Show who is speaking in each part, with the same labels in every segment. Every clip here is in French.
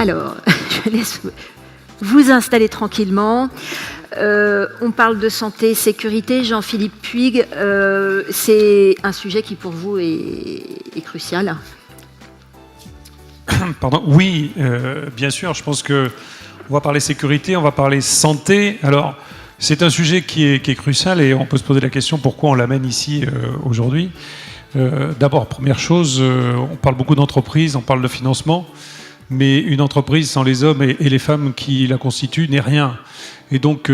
Speaker 1: Alors, je laisse vous installer tranquillement. On parle de santé, sécurité. Jean-Philippe Puig, c'est un sujet qui pour vous est crucial.
Speaker 2: Pardon. Oui, bien sûr. Je pense qu'on va parler sécurité, on va parler santé. Alors, c'est un sujet qui est crucial et on peut se poser la question pourquoi on l'amène ici aujourd'hui. D'abord, première chose, on parle beaucoup d'entreprises, on parle de financement, mais une entreprise sans les hommes et les femmes qui la constituent n'est rien. Et donc,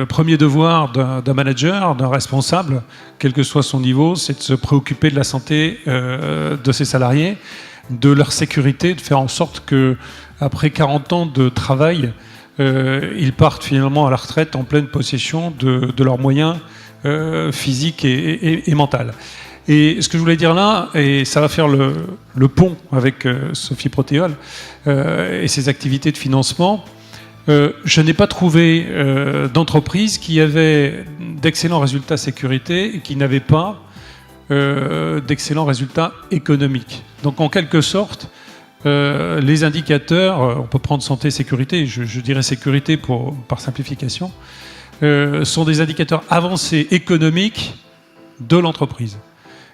Speaker 2: premier devoir d'un manager, d'un responsable, quel que soit son niveau, c'est de se préoccuper de la santé de ses salariés, de leur sécurité, de faire en sorte qu'après 40 ans de travail, ils partent finalement à la retraite en pleine possession de leurs moyens physiques et mentaux. Et ce que je voulais dire là, et ça va faire le pont avec Sophie Protéol et ses activités de financement, je n'ai pas trouvé d'entreprise qui avait d'excellents résultats sécurité et qui n'avait pas d'excellents résultats économiques. Donc en quelque sorte, les indicateurs, on peut prendre santé, sécurité, je dirais sécurité par simplification, sont des indicateurs avancés économiques de l'entreprise.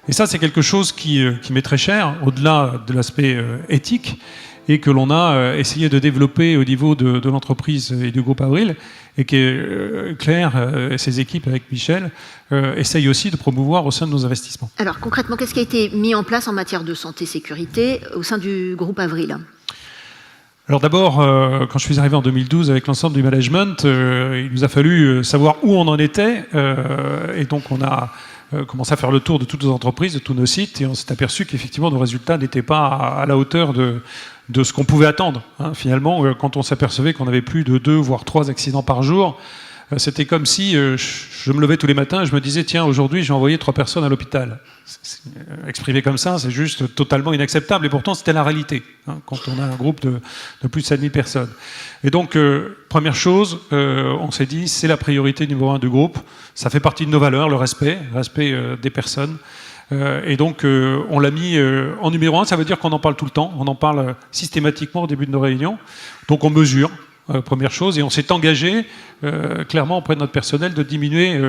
Speaker 2: Et ça, c'est quelque chose qui m'est très cher, au-delà de l'aspect éthique, et que l'on a essayé de développer au niveau de l'entreprise et du groupe Avril, et que Claire et ses équipes avec Michel essayent aussi de promouvoir au sein de nos investissements.
Speaker 1: Alors concrètement, qu'est-ce qui a été mis en place en matière de santé-sécurité au sein du groupe Avril ?
Speaker 2: Alors d'abord, quand je suis arrivé en 2012 avec l'ensemble du management, il nous a fallu savoir où on en était, et donc on a commencé à faire le tour de toutes nos entreprises, de tous nos sites, et on s'est aperçu qu'effectivement nos résultats n'étaient pas à la hauteur de ce qu'on pouvait attendre. Hein. Finalement, quand on s'apercevait qu'on avait plus de 2 voire 3 accidents par jour, c'était comme si je me levais tous les matins et je me disais tiens, aujourd'hui j'ai envoyé 3 personnes à l'hôpital. Exprimé comme ça, c'est juste totalement inacceptable, et pourtant c'était la réalité, hein, quand on a un groupe de plus de 7000 personnes. Et donc, première chose, on s'est dit c'est la priorité numéro 1 du groupe, ça fait partie de nos valeurs, le respect des personnes. Et donc, on l'a mis en numéro 1, ça veut dire qu'on en parle tout le temps, on en parle systématiquement au début de nos réunions, donc on mesure. Première chose, et on s'est engagé clairement auprès de notre personnel de diminuer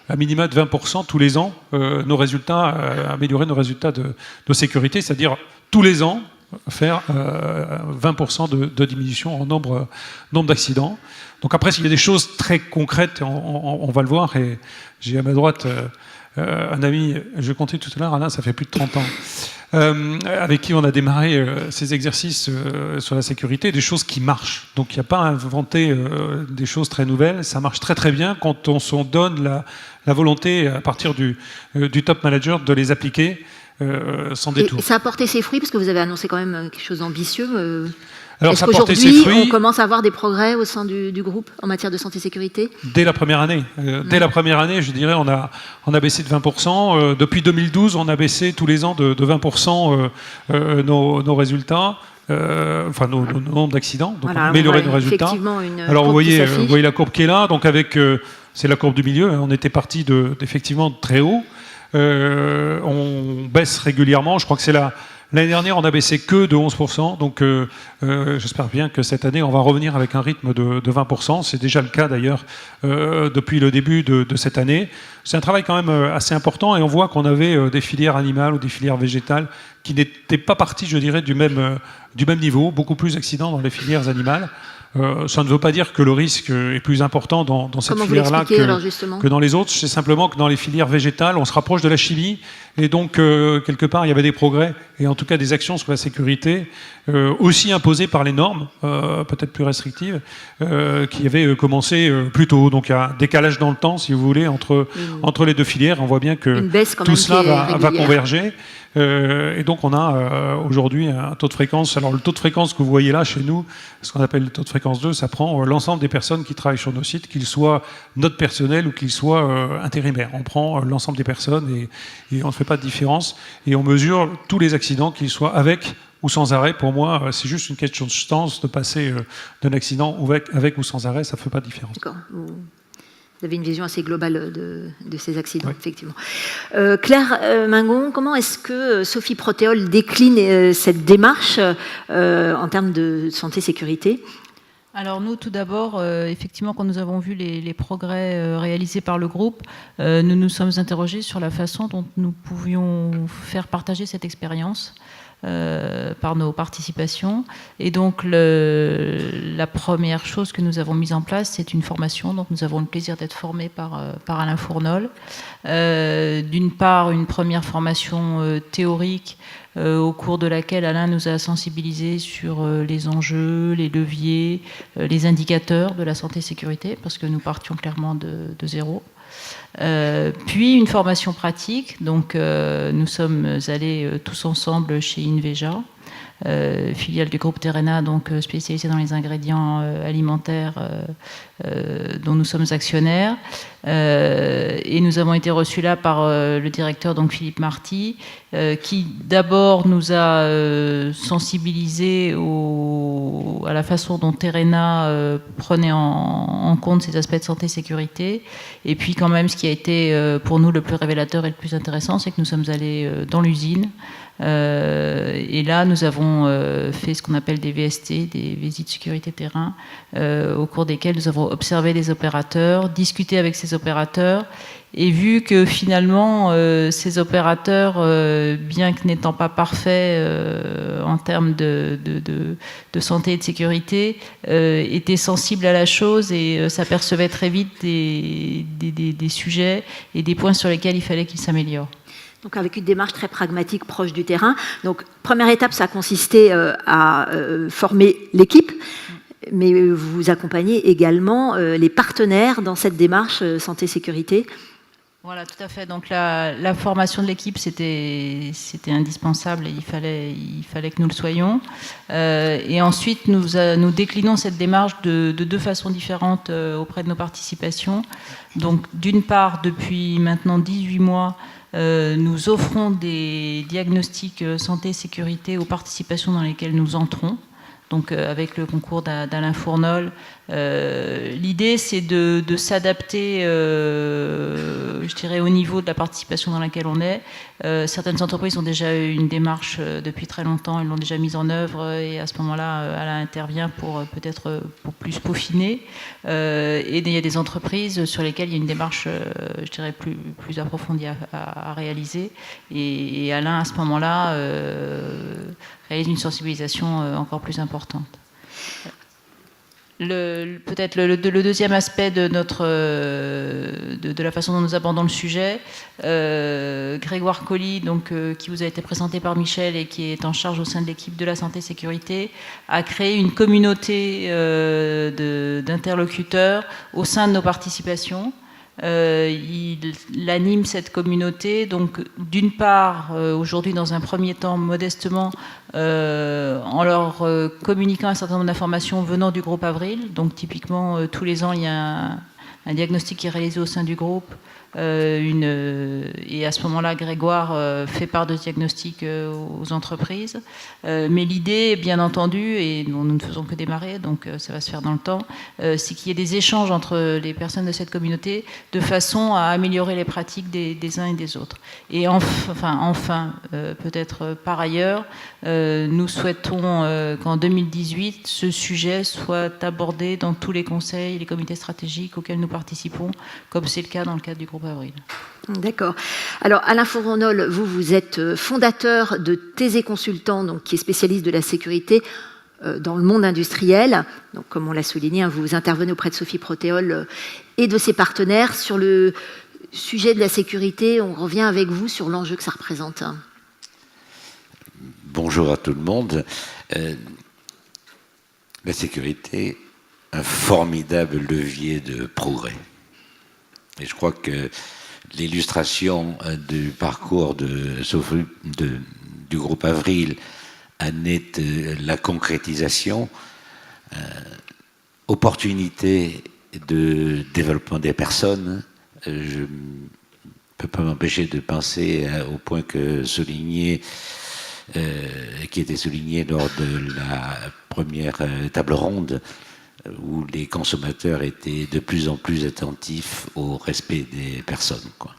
Speaker 2: à minima de 20% tous les ans nos résultats, améliorer nos résultats de sécurité, c'est-à-dire tous les ans faire 20% de diminution en nombre d'accidents. Donc après, s'il y a des choses très concrètes, on va le voir, et j'ai à ma droite un ami, je comptais tout à l'heure, Alain, ça fait plus de 30 ans, avec qui on a démarré ces exercices sur la sécurité, des choses qui marchent. Donc il n'y a pas à inventer des choses très nouvelles, ça marche très très bien quand on s'en donne la volonté à partir du top manager de les appliquer sans détour.
Speaker 1: Et ça a porté ses fruits, parce que vous avez annoncé quand même quelque chose d'ambitieux.
Speaker 2: Alors,
Speaker 1: est-ce qu'aujourd'hui, on commence à avoir des progrès au sein du groupe en matière de santé-sécurité ?
Speaker 2: Dès la première année. Dès la première année, je dirais, on a baissé de 20%. Depuis 2012, on a baissé tous les ans de 20% nos résultats. Enfin, nos nombres d'accidents. Donc,
Speaker 1: voilà,
Speaker 2: on a amélioré nos résultats. Alors, vous voyez la courbe qui est là. Donc, c'est la courbe du milieu. On était parti effectivement de très haut. On baisse régulièrement. Je crois que c'est l'année dernière, on a baissé que de 11%, donc j'espère bien que cette année, on va revenir avec un rythme de 20%. C'est déjà le cas d'ailleurs depuis le début de cette année. C'est un travail quand même assez important, et on voit qu'on avait des filières animales ou des filières végétales qui n'étaient pas parties, je dirais, du même niveau, beaucoup plus d'accidents dans les filières animales. Ça ne veut pas dire que le risque est plus important dans cette filière-là que dans les autres. C'est simplement que dans les filières végétales, on se rapproche de la chimie, et donc quelque part il y avait des progrès, et en tout cas des actions sur la sécurité aussi imposées par les normes, peut-être plus restrictives, qui avaient commencé plus tôt. Donc il y a un décalage dans le temps, si vous voulez, entre les deux filières. On voit bien que tout cela va converger. Et donc on a aujourd'hui un taux de fréquence. Alors le taux de fréquence que vous voyez là chez nous, ce qu'on appelle le taux de fréquence 2, ça prend l'ensemble des personnes qui travaillent sur nos sites, qu'ils soient notre personnel ou qu'ils soient intérimaires. On prend l'ensemble des personnes et on ne fait pas de différence. Et on mesure tous les accidents, qu'ils soient avec ou sans arrêt. Pour moi, c'est juste une question de chance de passer d'un accident avec ou sans arrêt, ça ne fait pas de différence.
Speaker 1: D'accord. Vous avez une vision assez globale de ces accidents,
Speaker 2: Oui.
Speaker 1: effectivement. Claire Mingon, comment est-ce que Sophie Protéol décline cette démarche en termes de santé-sécurité ?
Speaker 3: Alors nous, tout d'abord, effectivement, quand nous avons vu les progrès réalisés par le groupe, nous nous sommes interrogés sur la façon dont nous pouvions faire partager cette expérience par nos participations. Et donc la première chose que nous avons mise en place, c'est une formation. Donc nous avons le plaisir d'être formés par Alain Fournol. D'une part, une première formation théorique au cours de laquelle Alain nous a sensibilisés sur les enjeux, les leviers, les indicateurs de la santé-sécurité, parce que nous partions clairement de zéro. Puis une formation pratique, donc nous sommes allés tous ensemble chez Inveja, filiale du groupe Terrena, donc spécialisée dans les ingrédients alimentaires dont nous sommes actionnaires. Et nous avons été reçus là par le directeur, donc Philippe Marty, qui d'abord nous a sensibilisés à la façon dont Terrena prenait en compte ces aspects de santé-sécurité. Et puis quand même, ce qui a été pour nous le plus révélateur et le plus intéressant, c'est que nous sommes allés dans l'usine. Et là, nous avons fait ce qu'on appelle des VST, des visites sécurité terrain, au cours desquelles nous avons observé les opérateurs, discuté avec ces opérateurs, et vu que finalement, ces opérateurs, bien que n'étant pas parfaits en termes de santé et de sécurité, étaient sensibles à la chose et s'apercevaient très vite des sujets et des points sur lesquels il fallait qu'ils s'améliorent.
Speaker 1: Donc avec une démarche très pragmatique, proche du terrain. Donc première étape, ça a consisté à former l'équipe, mais vous accompagnez également les partenaires dans cette démarche santé-sécurité.
Speaker 3: Voilà, tout à fait. Donc la formation de l'équipe, c'était indispensable et il fallait que nous le soyons. Et ensuite, nous déclinons cette démarche de deux façons différentes auprès de nos participations. Donc d'une part, depuis maintenant 18 mois, nous offrons des diagnostics santé-sécurité aux participations dans lesquelles nous entrons. Donc avec le concours d'Alain Fournol. L'idée, c'est de s'adapter, je dirais, au niveau de la participation dans laquelle on est. Certaines entreprises ont déjà eu une démarche depuis très longtemps, elles l'ont déjà mise en œuvre, et à ce moment-là, Alain intervient pour peut-être pour plus peaufiner. Et il y a des entreprises sur lesquelles il y a une démarche, je dirais, plus approfondie à réaliser. Et Alain, à ce moment-là, réalise une sensibilisation encore plus importante. Peut-être le deuxième aspect de la façon dont nous abordons le sujet, Grégoire Colli, donc, qui vous a été présenté par Michel et qui est en charge au sein de l'équipe de la santé-sécurité, a créé une communauté d'interlocuteurs au sein de nos participations. Il anime cette communauté, donc d'une part, aujourd'hui dans un premier temps, modestement, en leur communiquant un certain nombre d'informations venant du groupe Avril. Donc typiquement, tous les ans, il y a un diagnostic qui est réalisé au sein du groupe. Et à ce moment-là, Grégoire fait part de diagnostics aux entreprises. Mais l'idée, bien entendu, et nous ne faisons que démarrer, donc ça va se faire dans le temps, c'est qu'il y ait des échanges entre les personnes de cette communauté de façon à améliorer les pratiques des uns et des autres. Et enfin, peut-être par ailleurs, nous souhaitons qu'en 2018, ce sujet soit abordé dans tous les conseils et les comités stratégiques auxquels nous participons, comme c'est le cas dans le cadre du groupe Avril.
Speaker 1: D'accord. Alors, Alain Fournol, vous êtes fondateur de Thésée Consultant, donc, qui est spécialiste de la sécurité dans le monde industriel. Donc, comme on l'a souligné, vous intervenez auprès de Sophie Protéol et de ses partenaires. Sur le sujet de la sécurité, on revient avec vous sur l'enjeu que ça représente.
Speaker 4: Bonjour à tout le monde. La sécurité, un formidable levier de progrès. Et je crois que l'illustration du parcours du groupe Avril en est la concrétisation. Opportunité de développement des personnes. Je ne peux pas m'empêcher de penser au point que qui était souligné lors de la première table ronde, où les consommateurs étaient de plus en plus attentifs au respect des personnes, quoi.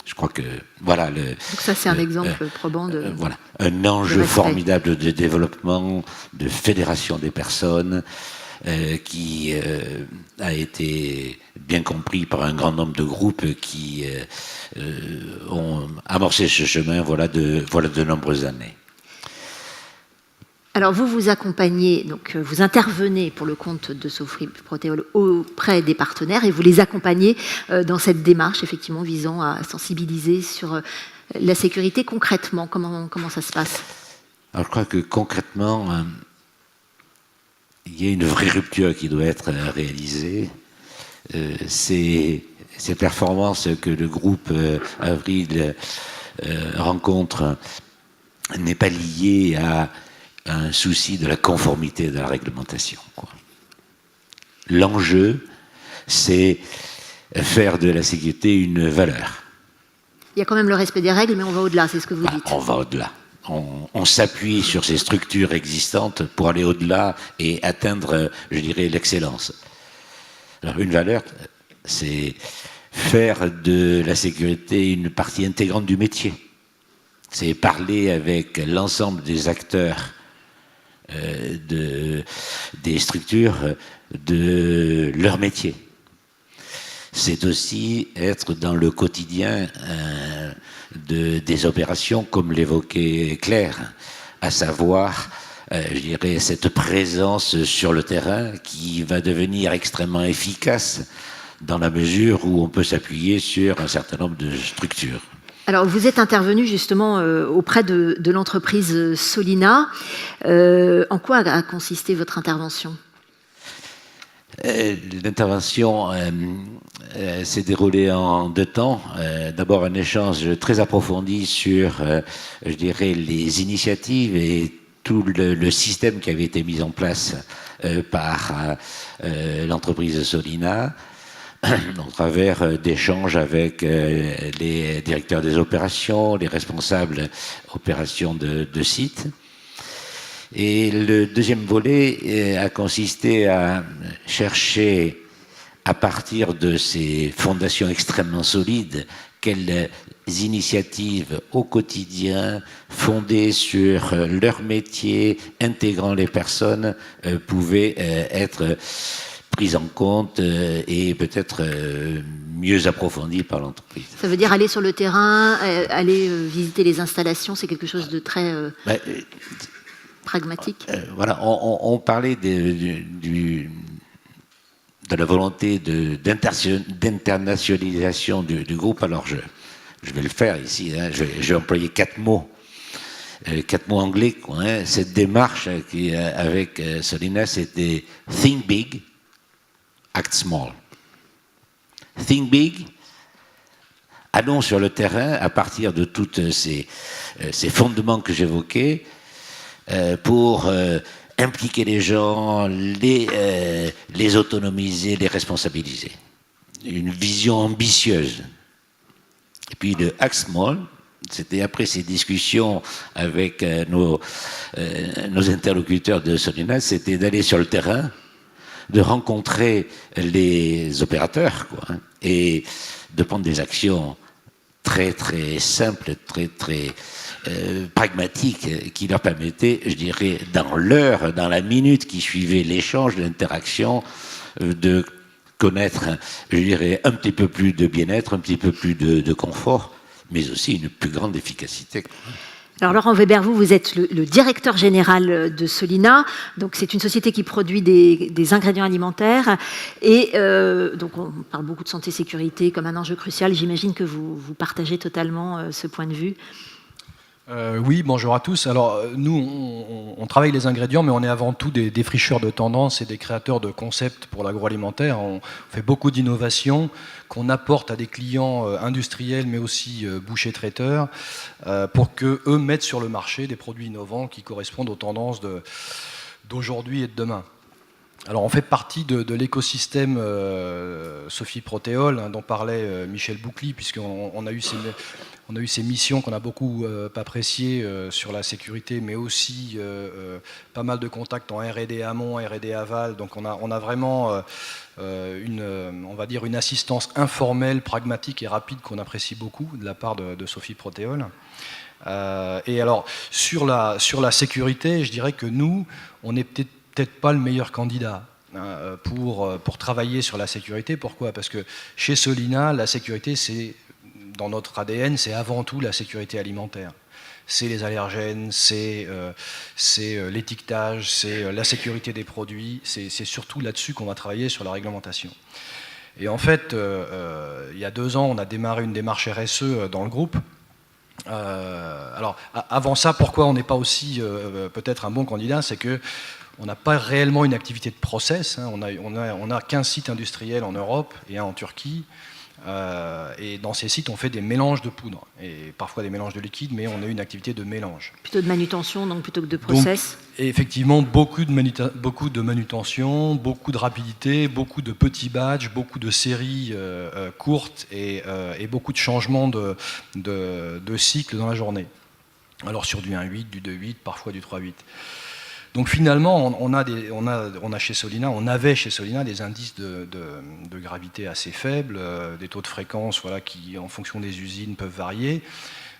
Speaker 4: Je crois que voilà le.
Speaker 1: Donc ça c'est un exemple probant de.
Speaker 4: Voilà, un enjeu formidable de développement, de fédération des personnes, qui a été bien compris par un grand nombre de groupes qui ont amorcé ce chemin voilà de nombreuses années.
Speaker 1: Alors vous accompagnez, donc vous intervenez pour le compte de Sofiproteol auprès des partenaires et vous les accompagnez dans cette démarche effectivement visant à sensibiliser sur la sécurité. Concrètement, comment ça se passe?
Speaker 4: Alors je crois que concrètement, il y a une vraie rupture qui doit être réalisée. Ces performances que le groupe Avril rencontre n'est pas liée à un souci de la conformité de la réglementation, quoi. L'enjeu, c'est faire de la sécurité une valeur.
Speaker 1: Il y a quand même le respect des règles, mais on va au-delà, c'est ce que vous dites.
Speaker 4: On va au-delà. On s'appuie sur ces structures existantes pour aller au-delà et atteindre, je dirais, l'excellence. Alors, une valeur, c'est faire de la sécurité une partie intégrante du métier. C'est parler avec l'ensemble des acteurs des structures de leur métier. C'est aussi être dans le quotidien des opérations, comme l'évoquait Claire, à savoir, je dirais, cette présence sur le terrain qui va devenir extrêmement efficace dans la mesure où on peut s'appuyer sur un certain nombre de structures.
Speaker 1: Alors, vous êtes intervenu justement auprès de l'entreprise Solina. En quoi a consisté votre intervention ?
Speaker 4: L'intervention s'est déroulée en 2 temps. D'abord, un échange très approfondi sur, je dirais, les initiatives et tout le système qui avait été mis en place par l'entreprise Solina, au travers d'échanges avec les directeurs des opérations, les responsables opérations de site. Et le deuxième volet a consisté à chercher, à partir de ces fondations extrêmement solides, quelles initiatives au quotidien, fondées sur leur métier, intégrant les personnes, pouvaient être prise en compte et peut-être mieux approfondie par l'entreprise.
Speaker 1: Ça veut dire aller sur le terrain, aller visiter les installations, c'est quelque chose de très pragmatique.
Speaker 4: Voilà, on parlait de la volonté d'internationalisation du groupe. Alors je vais le faire ici, hein, je vais employer 4 mots. 4 mots anglais, quoi, hein. Cette démarche qui, avec Solina, c'était think big, act small. Think big, allons sur le terrain à partir de tous ces fondements que j'évoquais pour impliquer les gens, les autonomiser, les responsabiliser. Une vision ambitieuse. Et puis le act small, c'était après ces discussions avec nos interlocuteurs de Solina, c'était d'aller sur le terrain, de rencontrer les opérateurs, quoi, hein, et de prendre des actions très très simples, très très pragmatiques, qui leur permettaient, je dirais, dans la minute qui suivait l'échange, l'interaction, de connaître, je dirais, un petit peu plus de bien-être, un petit peu plus de confort, mais aussi une plus grande efficacité.
Speaker 1: Alors Laurent Weber, vous êtes le directeur général de Solina, donc c'est une société qui produit des ingrédients alimentaires et donc on parle beaucoup de santé sécurité comme un enjeu crucial. J'imagine que vous partagez totalement ce point de vue.
Speaker 5: Oui, bonjour à tous. Alors nous, on travaille les ingrédients, mais on est avant tout des défricheurs de tendances et des créateurs de concepts pour l'agroalimentaire. On fait beaucoup d'innovations qu'on apporte à des clients industriels, mais aussi bouchers-traiteurs, pour qu'eux mettent sur le marché des produits innovants qui correspondent aux tendances d'aujourd'hui et de demain. Alors on fait partie de l'écosystème Sophie Protéol, hein, dont parlait Michel Boucli, puisqu'on a eu ces missions qu'on a beaucoup appréciées sur la sécurité, mais aussi pas mal de contacts en R&D amont, R&D aval. Donc on a vraiment on va dire une assistance informelle, pragmatique et rapide qu'on apprécie beaucoup de la part de Sophie Protéol. Et alors sur la sécurité, je dirais que nous, on n'est peut-être pas le meilleur candidat pour travailler sur la sécurité. Pourquoi ? Parce que chez Solina, la sécurité, c'est, dans notre ADN, c'est avant tout la sécurité alimentaire. C'est les allergènes, c'est l'étiquetage, c'est la sécurité des produits, c'est surtout là-dessus qu'on va travailler sur la réglementation. Et en fait, il y a 2 ans, on a démarré une démarche RSE dans le groupe. Alors, avant ça, pourquoi on n'est pas aussi peut-être un bon candidat ? C'est que on n'a pas réellement une activité de process. Hein. On a 15 sites industriels en Europe et un en Turquie. Et dans ces sites, on fait des mélanges de poudre et parfois des mélanges de liquide, mais on a une activité de mélange.
Speaker 1: Plutôt de manutention, donc plutôt que de process.
Speaker 5: Donc, effectivement, beaucoup de manutention, beaucoup de rapidité, beaucoup de petits batchs, beaucoup de séries courtes et beaucoup de changements de cycle dans la journée. Alors sur du 1.8, du 2.8, parfois du 3.8. Donc finalement, on avait chez Solina des indices de gravité assez faibles, des taux de fréquence qui, en fonction des usines, peuvent varier.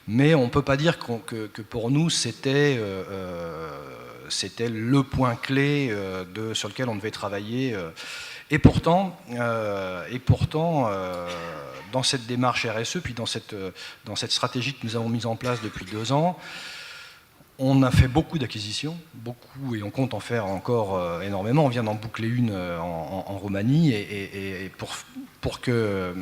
Speaker 5: Mais on ne peut pas dire que pour nous, c'était le point clé sur lequel on devait travailler. Et pourtant, dans cette démarche RSE, puis dans cette stratégie que nous avons mise en place depuis 2 ans, on a fait beaucoup d'acquisitions, et on compte en faire encore énormément. On vient d'en boucler une en Roumanie, et pour que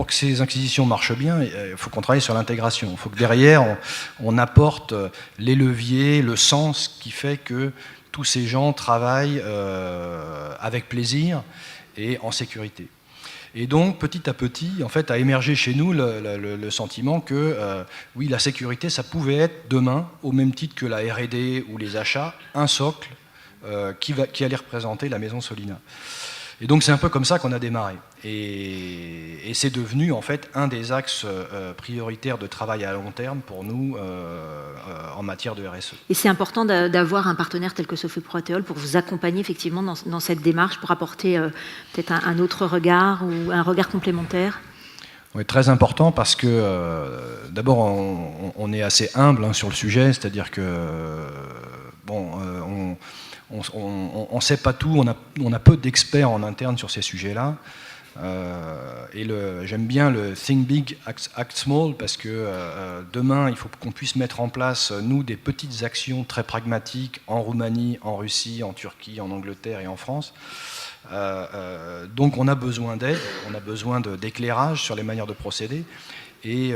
Speaker 5: ces acquisitions marchent bien, il faut qu'on travaille sur l'intégration. Il faut que derrière, on apporte les leviers, le sens qui fait que tous ces gens travaillent avec plaisir et en sécurité. Et donc, petit à petit, en fait, a émergé chez nous le sentiment que, oui, la sécurité, ça pouvait être demain, au même titre que la R&D ou les achats, un socle qui allait représenter la maison Solina. Et donc, c'est un peu comme ça qu'on a démarré. Et c'est devenu, en fait, un des axes prioritaires de travail à long terme pour nous en matière de RSE.
Speaker 1: Et c'est important d'avoir un partenaire tel que Sophie Protéol pour vous accompagner effectivement dans cette démarche, pour apporter peut-être un autre regard ou un regard complémentaire.
Speaker 5: Oui, très important parce que d'abord on est assez humble sur le sujet, c'est-à-dire que on ne sait pas tout, on a peu d'experts en interne sur ces sujets-là. J'aime bien le Think Big, Act Small, parce que demain, il faut qu'on puisse mettre en place, nous, des petites actions très pragmatiques en Roumanie, en Russie, en Turquie, en Angleterre et en France. Donc on a besoin d'aide, on a besoin d'éclairage sur les manières de procéder. Et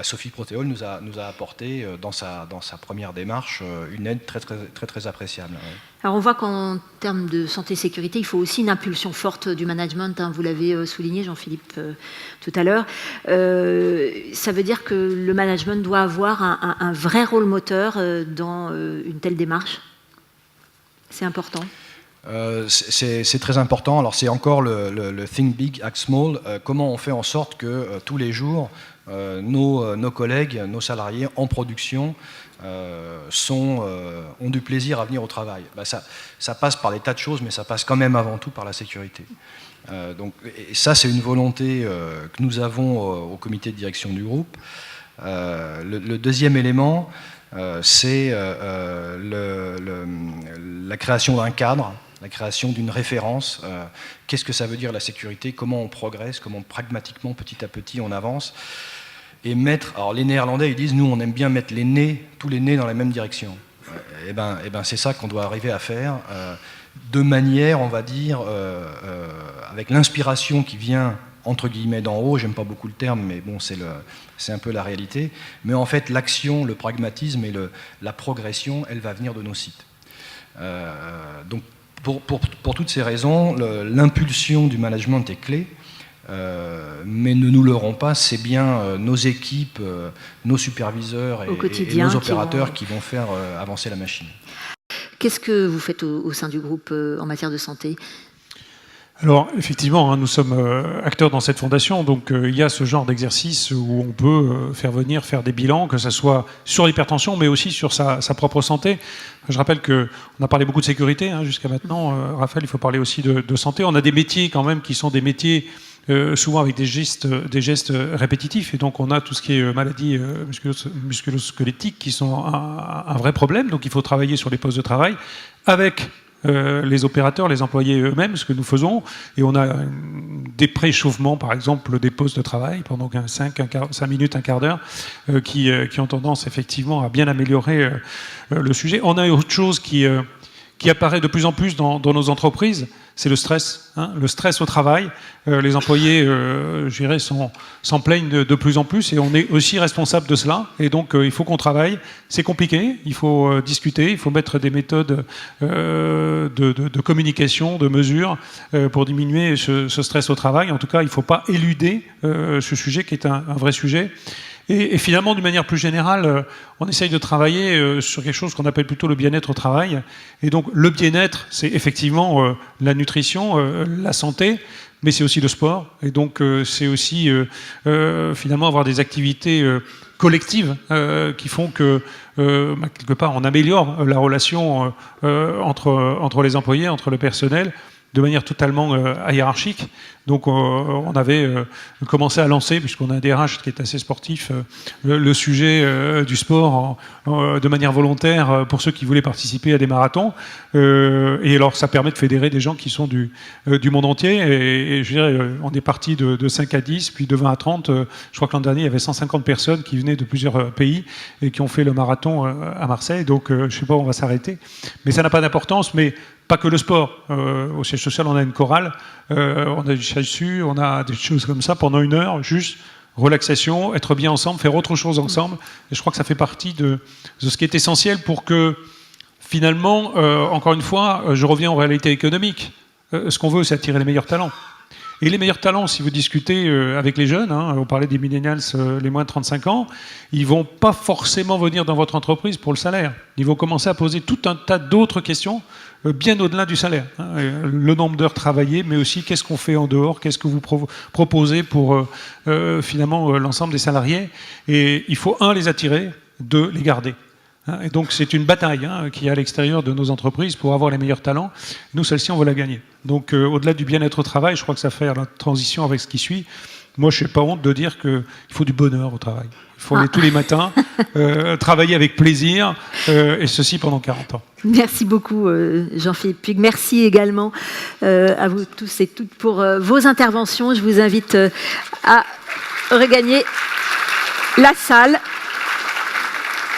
Speaker 5: Sophie Protéol nous a apporté dans sa première démarche une aide très, très, très, très appréciable.
Speaker 1: Alors on voit qu'en termes de santé-sécurité, il faut aussi une impulsion forte du management, hein, vous l'avez souligné Jean-Philippe tout à l'heure. Ça veut dire que le management doit avoir un vrai rôle moteur dans une telle démarche. C'est important.
Speaker 5: C'est très important. Alors c'est encore le Think Big, Act Small. Comment on fait en sorte que tous les jours, nos collègues, nos salariés en production ont du plaisir à venir au travail. Ça passe par des tas de choses, mais ça passe quand même avant tout par la sécurité. Et ça, c'est une volonté que nous avons au comité de direction du groupe. Le deuxième élément, c'est la création d'un cadre, la création d'une référence. Qu'est-ce que ça veut dire la sécurité ? Comment on progresse ? Comment pragmatiquement, petit à petit, on avance ? Et alors les Néerlandais, ils disent, nous, on aime bien mettre tous les nez dans la même direction. Et ben, c'est ça qu'on doit arriver à faire, de manière, on va dire, avec l'inspiration qui vient, entre guillemets, d'en haut. J'aime pas beaucoup le terme, mais bon, c'est un peu la réalité. Mais en fait, l'action, le pragmatisme et la progression, elle va venir de nos sites. Donc, pour toutes ces raisons, l'impulsion du management est clé, mais ne nous leurrons pas, c'est bien nos équipes, nos superviseurs et nos opérateurs qui vont faire avancer la machine.
Speaker 1: Qu'est-ce que vous faites au sein du groupe en matière de santé ?
Speaker 2: Alors, effectivement, nous sommes acteurs dans cette fondation, donc il y a ce genre d'exercice où on peut faire des bilans, que ce soit sur l'hypertension, mais aussi sur sa propre santé. Je rappelle qu'on a parlé beaucoup de sécurité jusqu'à maintenant. Raphaël, il faut parler aussi de santé. On a des métiers quand même qui sont des métiers souvent avec des gestes répétitifs, et donc on a tout ce qui est maladies musculo-squelettiques qui sont un vrai problème, donc il faut travailler sur les postes de travail avec les opérateurs, les employés eux-mêmes, ce que nous faisons, et on a des préchauffements, par exemple, des pauses de travail pendant 5 minutes, un quart d'heure, qui ont tendance effectivement à bien améliorer le sujet. On a autre chose qui apparaît de plus en plus dans nos entreprises, c'est le stress. Le stress au travail. Les employés, je dirais, s'en plaignent de plus en plus, et on est aussi responsable de cela. Et donc, il faut qu'on travaille. C'est compliqué, il faut discuter, il faut mettre des méthodes de communication, de mesure, pour diminuer ce stress au travail. En tout cas, il ne faut pas éluder ce sujet qui est un vrai sujet. Et finalement, d'une manière plus générale, on essaye de travailler sur quelque chose qu'on appelle plutôt le bien-être au travail. Et donc, le bien-être, c'est effectivement la nutrition, la santé, mais c'est aussi le sport. Et donc, c'est aussi finalement avoir des activités collectives qui font que, quelque part, on améliore la relation entre les employés, entre le personnel, de manière totalement hiérarchique. Donc on avait commencé à lancer, puisqu'on a un DRH qui est assez sportif, le sujet du sport de manière volontaire pour ceux qui voulaient participer à des marathons. Et alors ça permet de fédérer des gens qui sont du monde entier. Et je dirais, on est parti de 5 à 10, puis de 20 à 30. Je crois que l'an dernier, il y avait 150 personnes qui venaient de plusieurs pays et qui ont fait le marathon à Marseille. Donc je ne sais pas où on va s'arrêter. Mais ça n'a pas d'importance. Mais pas que le sport. Au siège social, on a une chorale, on a du chassut, on a des choses comme ça pendant 1 heure, juste relaxation, être bien ensemble, faire autre chose ensemble. Et je crois que ça fait partie de ce qui est essentiel pour que, finalement, encore une fois, je reviens aux réalités économiques. Ce qu'on veut, c'est attirer les meilleurs talents. Et les meilleurs talents, si vous discutez avec les jeunes, on parlait des millennials, les moins de 35 ans, ils ne vont pas forcément venir dans votre entreprise pour le salaire. Ils vont commencer à poser tout un tas d'autres questions, bien au-delà du salaire. Le nombre d'heures travaillées, mais aussi qu'est-ce qu'on fait en dehors, qu'est-ce que vous proposez pour finalement l'ensemble des salariés. Et il faut, les attirer, 2, les garder. Et donc c'est une bataille qui est à l'extérieur de nos entreprises pour avoir les meilleurs talents. Nous, celle-ci, on veut la gagner. Donc au-delà du bien-être au travail, je crois que ça fait la transition avec ce qui suit. Moi, je n'ai pas honte de dire qu'il faut du bonheur au travail. Il faut aller tous les matins, travailler avec plaisir, et ceci pendant 40 ans.
Speaker 1: Merci beaucoup, Jean-Philippe Puig. Merci également à vous tous et toutes pour vos interventions. Je vous invite à regagner la salle.